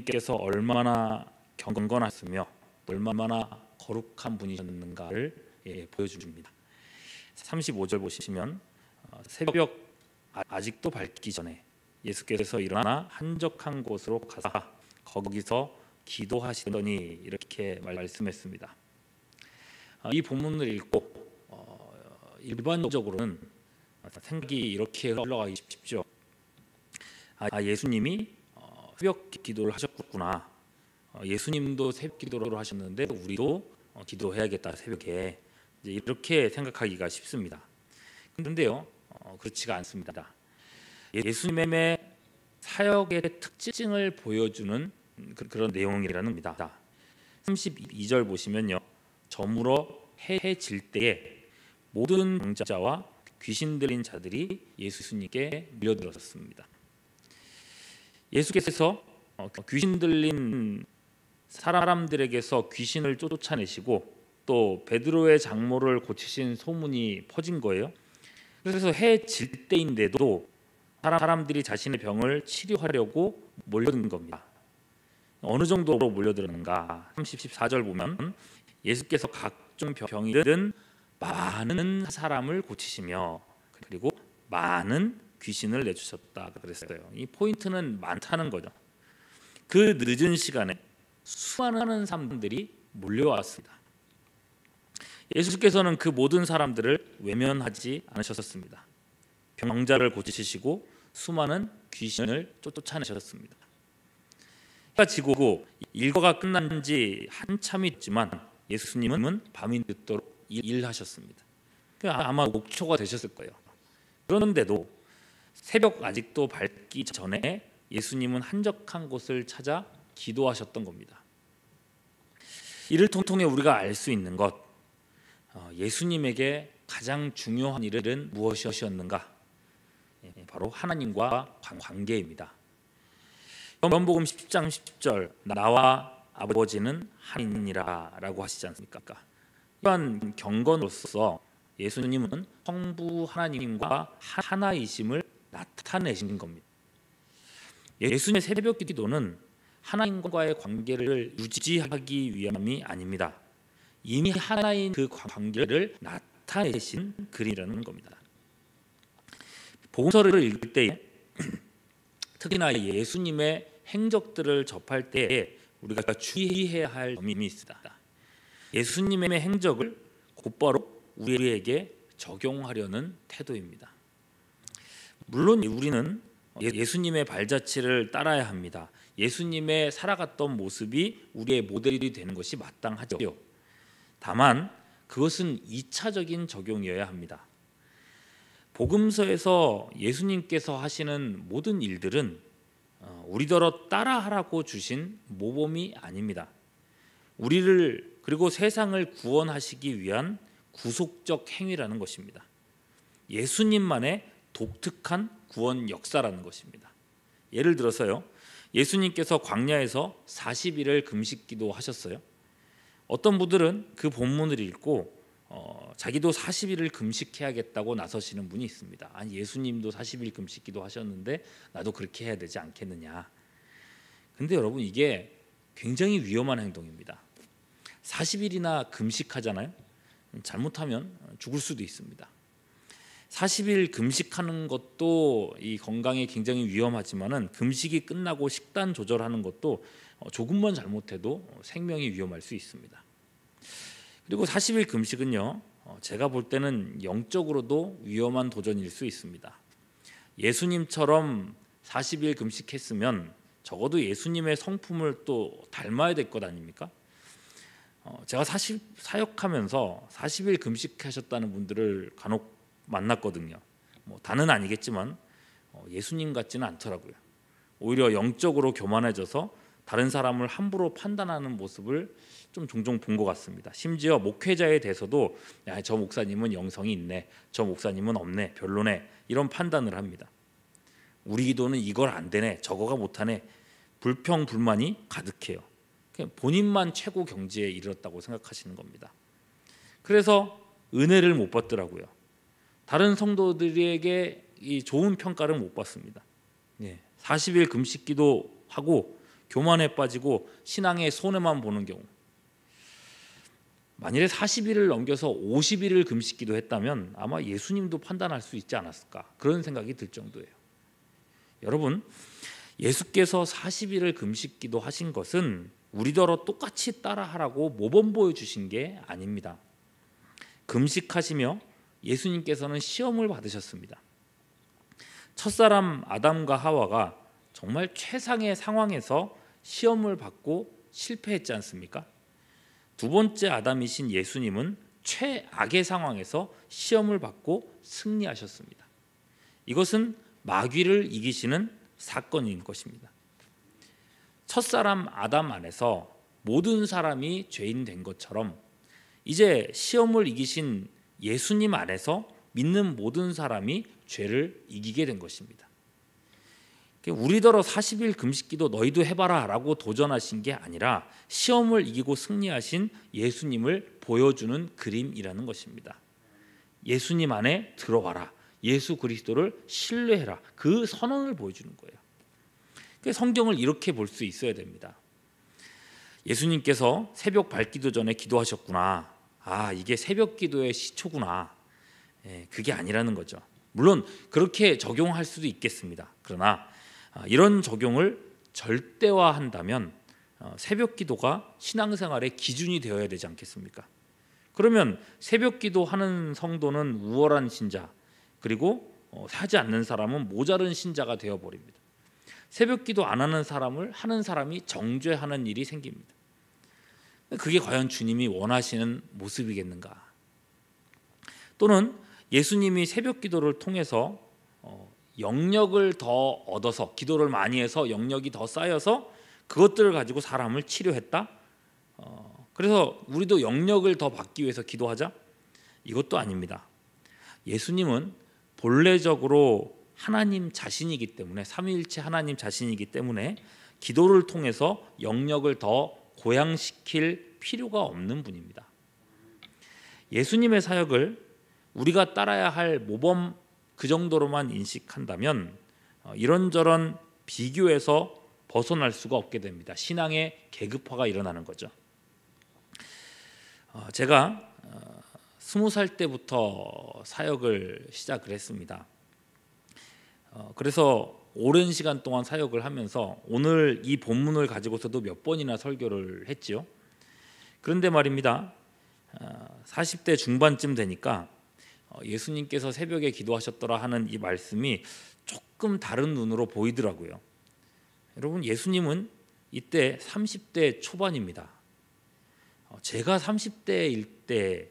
예수님께서 얼마나 경건하셨으며 얼마나 거룩한 분이셨는가를 보여줍니다. 35절 보시면 새벽 아직도 밝기 전에 예수께서 일어나 한적한 곳으로 가사 거기서 기도하시더니 이렇게 말씀했습니다. 이 본문을 읽고 일반적으로는 생각이 이렇게 흘러가기 쉽죠. 예수님이 새벽 기도를 하셨구나. 예수님도 새벽 기도를 하셨는데 우리도 기도해야겠다 새벽에, 이제 이렇게 생각하기가 쉽습니다. 그런데요, 그렇지가 않습니다. 예수님의 사역의 특징을 보여주는 그런 내용이라는 겁니다. 32절 보시면요, 저물어 해 질 때에 모든 병자와 귀신 들린 자들이 예수님께 밀려들었습니다. 예수께서 귀신 들린 사람들에게서 귀신을 쫓아내시고 또 베드로의 장모를 고치신 소문이 퍼진 거예요. 그래서 해 질 때인데도 사람들이 자신의 병을 치료하려고 몰려든 겁니다. 어느 정도로 몰려들었는가? 34절 보면 예수께서 각종 병이든 많은 사람을 고치시며 그리고 많은 귀신을 내주셨다 그랬어요. 이 포인트는 많다는 거죠. 그 늦은 시간에 수많은 사람들이 몰려왔습니다. 예수께서는 그 모든 사람들을 외면하지 않으셨습니다. 병자를 고치시고 수많은 귀신을 쫓아내셨습니다. 해가 지고 일과가 끝난 지 한참이 됐지만 예수님은 밤이 늦도록 일하셨습니다. 아마 목초가 되셨을 거예요. 그런데도 새벽 아직도 밝기 전에 예수님은 한적한 곳을 찾아 기도하셨던 겁니다. 이를 통해 우리가 알 수 있는 것, 예수님에게 가장 중요한 일은 무엇이었는가? 바로 하나님과 관계입니다. 요한복음 10장 10절 나와 아버지는 하나님이라 라고 하시지 않습니까? 이러한 경건으로서 예수님은 성부 하나님과 하나이심을 나타내신 겁니다. 예수님의 새벽 기도는 하나님과의 관계를 유지하기 위함이 아닙니다. 이미 하나인 그 관계를 나타내신 글이라는 겁니다. 복음서를 읽을 때 특히나 예수님의 행적들을 접할 때 우리가 주의해야 할 점이 있습니다. 예수님의 행적을 곧바로 우리에게 적용하려는 태도입니다. 물론 우리는 예수님의 발자취를 따라야 합니다. 예수님의 살아갔던 모습이 우리의 모델이 되는 것이 마땅하죠. 다만 그것은 2차적인 적용이어야 합니다. 복음서에서 예수님께서 하시는 모든 일들은 우리더러 따라하라고 주신 모범이 아닙니다. 우리를 그리고 세상을 구원하시기 위한 구속적 행위라는 것입니다. 예수님만의 독특한 구원 역사라는 것입니다. 예를 들어서요, 예수님께서 광야에서 40일을 금식기도 하셨어요. 어떤 분들은 그 본문을 읽고 자기도 40일을 금식해야겠다고 나서시는 분이 있습니다. 아니, 예수님도 40일 금식기도 하셨는데 나도 그렇게 해야 되지 않겠느냐. 근데 여러분, 이게 굉장히 위험한 행동입니다. 40일이나 금식하잖아요. 잘못하면 죽을 수도 있습니다. 40일 금식하는 것도 이 건강에 굉장히 위험하지만은 금식이 끝나고 식단 조절하는 것도 조금만 잘못해도 생명이 위험할 수 있습니다. 그리고 40일 금식은요, 제가 볼 때는 영적으로도 위험한 도전일 수 있습니다. 예수님처럼 40일 금식했으면 적어도 예수님의 성품을 또 닮아야 될 것 아닙니까? 제가 사역하면서 40일 금식하셨다는 분들을 간혹 만났거든요. 다는 아니겠지만 예수님 같지는 않더라고요. 오히려 영적으로 교만해져서 다른 사람을 함부로 판단하는 모습을 좀 종종 본 것 같습니다. 심지어 목회자에 대해서도 저 목사님은 영성이 있네, 저 목사님은 없네, 별로네, 이런 판단을 합니다. 우리 기도는 이걸 안 되네, 저거가 못하네, 불평 불만이 가득해요. 본인만 최고 경지에 이르렀다고 생각하시는 겁니다. 그래서 은혜를 못 받더라고요. 다른 성도들에게 이 좋은 평가를 못 받습니다. 40일 금식기도 하고 교만에 빠지고 신앙의 손해만 보는 경우, 만일에 40일을 넘겨서 50일을 금식기도 했다면 아마 예수님도 판단할 수 있지 않았을까, 그런 생각이 들 정도예요. 여러분, 예수께서 40일을 금식기도 하신 것은 우리더러 똑같이 따라하라고 모범 보여주신 게 아닙니다. 금식하시며 예수님께서는 시험을 받으셨습니다. 첫사람 아담과 하와가 정말 최상의 상황에서 시험을 받고 실패했지 않습니까? 두 번째 아담이신 예수님은 최악의 상황에서 시험을 받고 승리하셨습니다. 이것은 마귀를 이기시는 사건인 것입니다. 첫사람 아담 안에서 모든 사람이 죄인 된 것처럼 이제 시험을 이기신 예수님 안에서 믿는 모든 사람이 죄를 이기게 된 것입니다. 우리더러 40일 금식기도 너희도 해봐라 라고 도전하신 게 아니라 시험을 이기고 승리하신 예수님을 보여주는 그림이라는 것입니다. 예수님 안에 들어와라, 예수 그리스도를 신뢰해라, 그 선언을 보여주는 거예요. 성경을 이렇게 볼 수 있어야 됩니다. 예수님께서 새벽 밝기도 전에 기도하셨구나, 이게 새벽 기도의 시초구나, 그게 아니라는 거죠. 물론 그렇게 적용할 수도 있겠습니다. 그러나 이런 적용을 절대화한다면 새벽 기도가 신앙생활의 기준이 되어야 되지 않겠습니까? 그러면 새벽 기도하는 성도는 우월한 신자, 그리고 하지 않는 사람은 모자른 신자가 되어버립니다. 새벽 기도 안 하는 사람이 정죄하는 일이 생깁니다. 그게 과연 주님이 원하시는 모습이겠는가? 또는 예수님이 새벽 기도를 통해서 영역을 더 얻어서, 기도를 많이 해서 영역이 더 쌓여서 그것들을 가지고 사람을 치료했다? 그래서 우리도 영역을 더 받기 위해서 기도하자? 이것도 아닙니다. 예수님은 본래적으로 하나님 자신이기 때문에, 삼위일체 하나님 자신이기 때문에 기도를 통해서 영역을 더 고양시킬 필요가 없는 분입니다. 예수님의 사역을 우리가 따라야 할 모범 그 정도로만 인식한다면 이런저런 비교에서 벗어날 수가 없게 됩니다. 신앙의 계급화가 일어나는 거죠. 제가 20살 때부터 사역을 시작을 했습니다. 그래서 오랜 시간 동안 사역을 하면서 오늘 이 본문을 가지고서도 몇 번이나 설교를 했지요. 그런데 말입니다, 40대 중반쯤 되니까 예수님께서 새벽에 기도하셨더라 하는 이 말씀이 조금 다른 눈으로 보이더라고요. 여러분, 예수님은 이때 30대 초반입니다. 제가 30대일 때가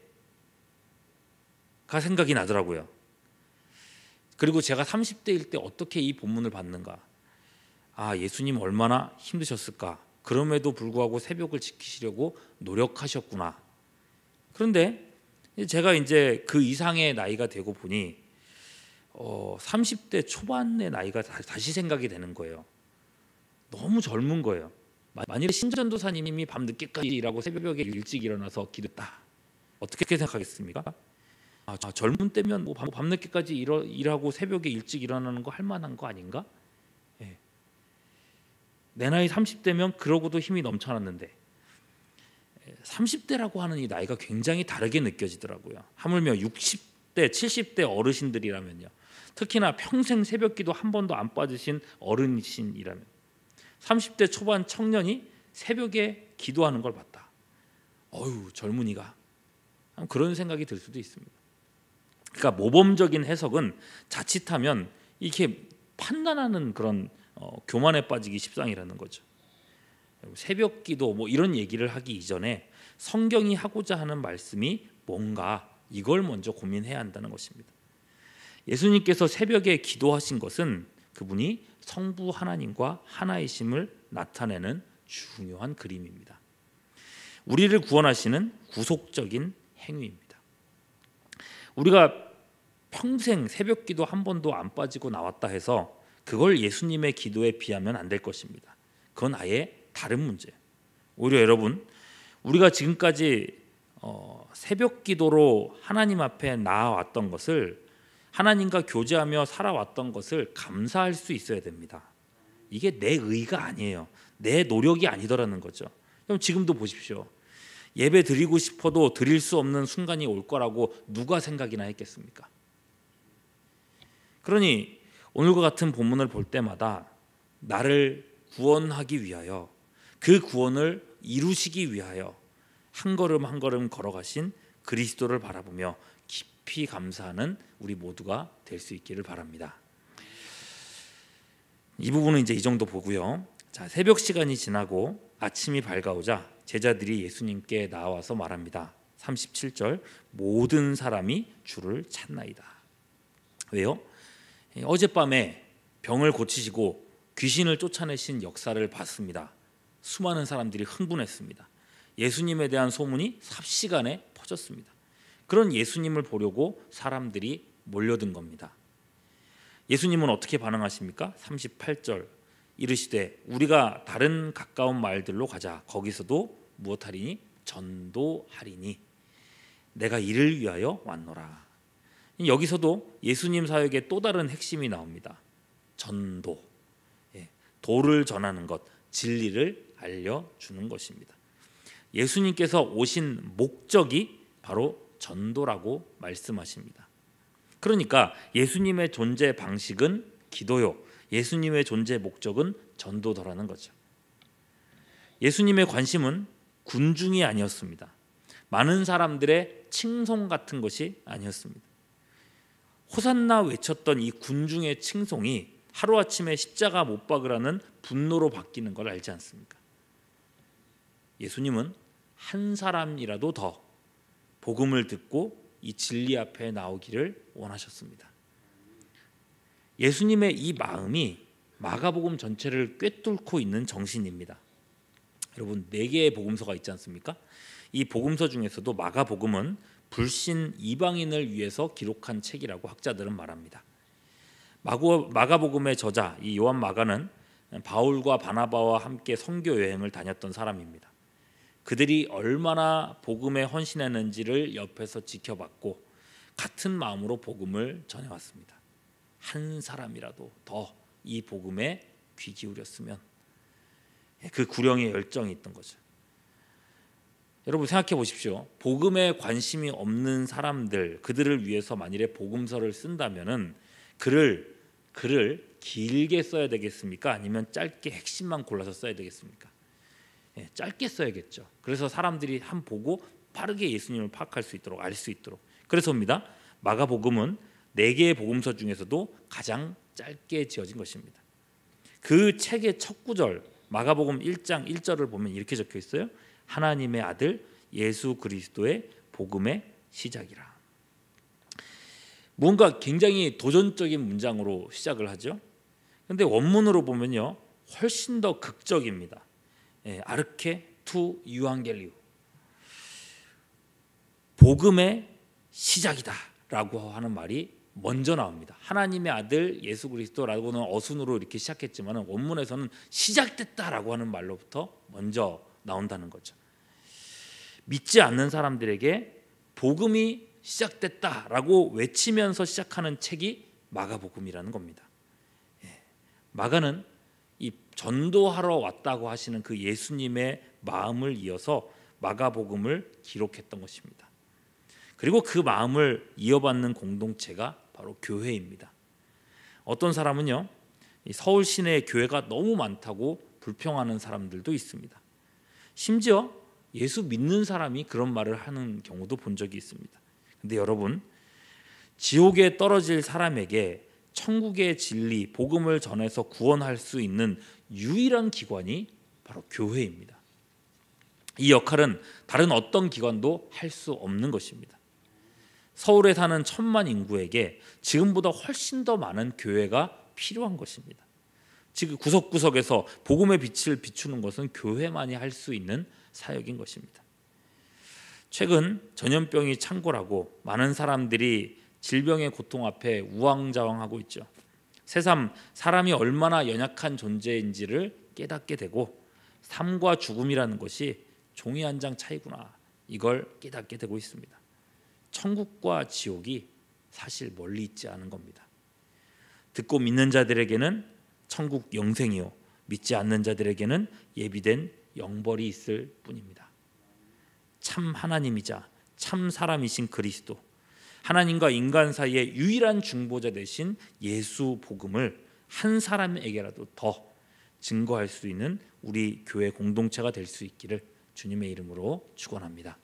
생각이 나더라고요. 그리고 제가 30대일 때 어떻게 이 본문을 봤는가? 예수님 얼마나 힘드셨을까? 그럼에도 불구하고 새벽을 지키시려고 노력하셨구나. 그런데 제가 이제 그 이상의 나이가 되고 보니 30대 초반의 나이가 다시 생각이 되는 거예요. 너무 젊은 거예요. 만일에 신전도사님이 밤 늦게까지 일하고 새벽에 일찍 일어나서 기도했다, 어떻게 생각하겠습니까? 젊은 때면 뭐 밤 늦게까지 일하고 새벽에 일찍 일어나는 거 할 만한 거 아닌가? 내 나이 30대면 그러고도 힘이 넘쳐났는데 30대라고 하는 이 나이가 굉장히 다르게 느껴지더라고요. 하물며 60대, 70대 어르신들이라면요. 특히나 평생 새벽기도 한 번도 안 빠지신 어른이신이라면 30대 초반 청년이 새벽에 기도하는 걸 봤다. 젊은이가. 그런 생각이 들 수도 있습니다. 그러니까 모범적인 해석은 자칫하면 이렇게 판단하는 그런 교만에 빠지기 십상이라는 거죠. 새벽기도 뭐 이런 얘기를 하기 이전에 성경이 하고자 하는 말씀이 뭔가, 이걸 먼저 고민해야 한다는 것입니다. 예수님께서 새벽에 기도하신 것은 그분이 성부 하나님과 하나이심을 나타내는 중요한 그림입니다. 우리를 구원하시는 구속적인 행위입니다. 우리가 평생 새벽기도 한 번도 안 빠지고 나왔다 해서 그걸 예수님의 기도에 비하면 안 될 것입니다. 그건 아예 다른 문제예요. 오히려 여러분, 우리가 지금까지 새벽기도로 하나님 앞에 나아왔던 것을, 하나님과 교제하며 살아왔던 것을 감사할 수 있어야 됩니다. 이게 내 의가 아니에요. 내 노력이 아니더라는 거죠. 그럼 지금도 보십시오. 예배 드리고 싶어도 드릴 수 없는 순간이 올 거라고 누가 생각이나 했겠습니까? 그러니 오늘과 같은 본문을 볼 때마다 나를 구원하기 위하여, 그 구원을 이루시기 위하여 한 걸음 한 걸음 걸어가신 그리스도를 바라보며 깊이 감사하는 우리 모두가 될 수 있기를 바랍니다. 이 부분은 이제 이 정도 보고요. 자, 새벽 시간이 지나고 아침이 밝아오자 제자들이 예수님께 나와서 말합니다. 37절, 모든 사람이 주를 찾나이다. 왜요? 어젯밤에 병을 고치시고 귀신을 쫓아내신 역사를 봤습니다. 수많은 사람들이 흥분했습니다. 예수님에 대한 소문이 삽시간에 퍼졌습니다. 그런 예수님을 보려고 사람들이 몰려든 겁니다. 예수님은 어떻게 반응하십니까? 38절, 이르시되 우리가 다른 가까운 마을들로 가자. 거기서도 무엇하리니? 전도하리니 내가 이를 위하여 왔노라. 여기서도 예수님 사역의 또 다른 핵심이 나옵니다. 전도, 도를 전하는 것, 진리를 알려주는 것입니다. 예수님께서 오신 목적이 바로 전도라고 말씀하십니다. 그러니까 예수님의 존재 방식은 기도요, 예수님의 존재 목적은 전도더라는 거죠. 예수님의 관심은 군중이 아니었습니다. 많은 사람들의 칭송 같은 것이 아니었습니다. 호산나 외쳤던 이 군중의 칭송이 하루아침에 십자가 못 박으라는 분노로 바뀌는 걸 알지 않습니까? 예수님은 한 사람이라도 더 복음을 듣고 이 진리 앞에 나오기를 원하셨습니다. 예수님의 이 마음이 마가복음 전체를 꿰뚫고 있는 정신입니다. 여러분, 4개의 복음서가 있지 않습니까? 이 복음서 중에서도 마가복음은 불신 이방인을 위해서 기록한 책이라고 학자들은 말합니다. 마가복음의 저자 이 요한 마가는 바울과 바나바와 함께 선교 여행을 다녔던 사람입니다. 그들이 얼마나 복음에 헌신했는지를 옆에서 지켜봤고 같은 마음으로 복음을 전해왔습니다. 한 사람이라도 더 이 복음에 귀 기울였으면, 그 구령의 열정이 있던 거죠. 여러분 생각해 보십시오. 복음에 관심이 없는 사람들, 그들을 위해서 만일에 복음서를 쓴다면은 글을 길게 써야 되겠습니까? 아니면 짧게 핵심만 골라서 써야 되겠습니까? 짧게 써야겠죠. 그래서 사람들이 한 보고 빠르게 예수님을 파악할 수 있도록, 알 수 있도록. 그래서입니다. 마가복음은 4개의 복음서 중에서도 가장 짧게 지어진 것입니다. 그 책의 첫 구절, 마가복음 1장 1절을 보면 이렇게 적혀 있어요. 하나님의 아들 예수 그리스도의 복음의 시작이라. 뭔가 굉장히 도전적인 문장으로 시작을 하죠. 그런데 원문으로 보면요, 훨씬 더 극적입니다. 아르케 투 유앙겔리오, 복음의 시작이다라고 하는 말이 먼저 나옵니다. 하나님의 아들 예수 그리스도라고는 어순으로 이렇게 시작했지만 원문에서는 시작됐다라고 하는 말로부터 먼저 나온다는 거죠. 믿지 않는 사람들에게 복음이 시작됐다라고 외치면서 시작하는 책이 마가복음이라는 겁니다. 마가는 이 전도하러 왔다고 하시는 그 예수님의 마음을 이어서 마가복음을 기록했던 것입니다. 그리고 그 마음을 이어받는 공동체가 바로 교회입니다. 어떤 사람은요, 서울 시내에 교회가 너무 많다고 불평하는 사람들도 있습니다. 심지어 예수 믿는 사람이 그런 말을 하는 경우도 본 적이 있습니다. 근데 여러분, 지옥에 떨어질 사람에게 천국의 진리, 복음을 전해서 구원할 수 있는 유일한 기관이 바로 교회입니다. 이 역할은 다른 어떤 기관도 할 수 없는 것입니다. 서울에 사는 1,000만 인구에게 지금보다 훨씬 더 많은 교회가 필요한 것입니다. 지금 구석구석에서 복음의 빛을 비추는 것은 교회만이 할 수 있는 사역인 것입니다. 최근 전염병이 창궐하고 많은 사람들이 질병의 고통 앞에 우왕좌왕하고 있죠. 새삼 사람이 얼마나 연약한 존재인지를 깨닫게 되고, 삶과 죽음이라는 것이 종이 한 장 차이구나, 이걸 깨닫게 되고 있습니다. 천국과 지옥이 사실 멀리 있지 않은 겁니다. 듣고 믿는 자들에게는 천국 영생이요, 믿지 않는 자들에게는 예비된 영벌이 있을 뿐입니다. 참 하나님이자 참 사람이신 그리스도, 하나님과 인간 사이의 유일한 중보자 되신 예수 복음을 한 사람에게라도 더 증거할 수 있는 우리 교회 공동체가 될 수 있기를 주님의 이름으로 축원합니다.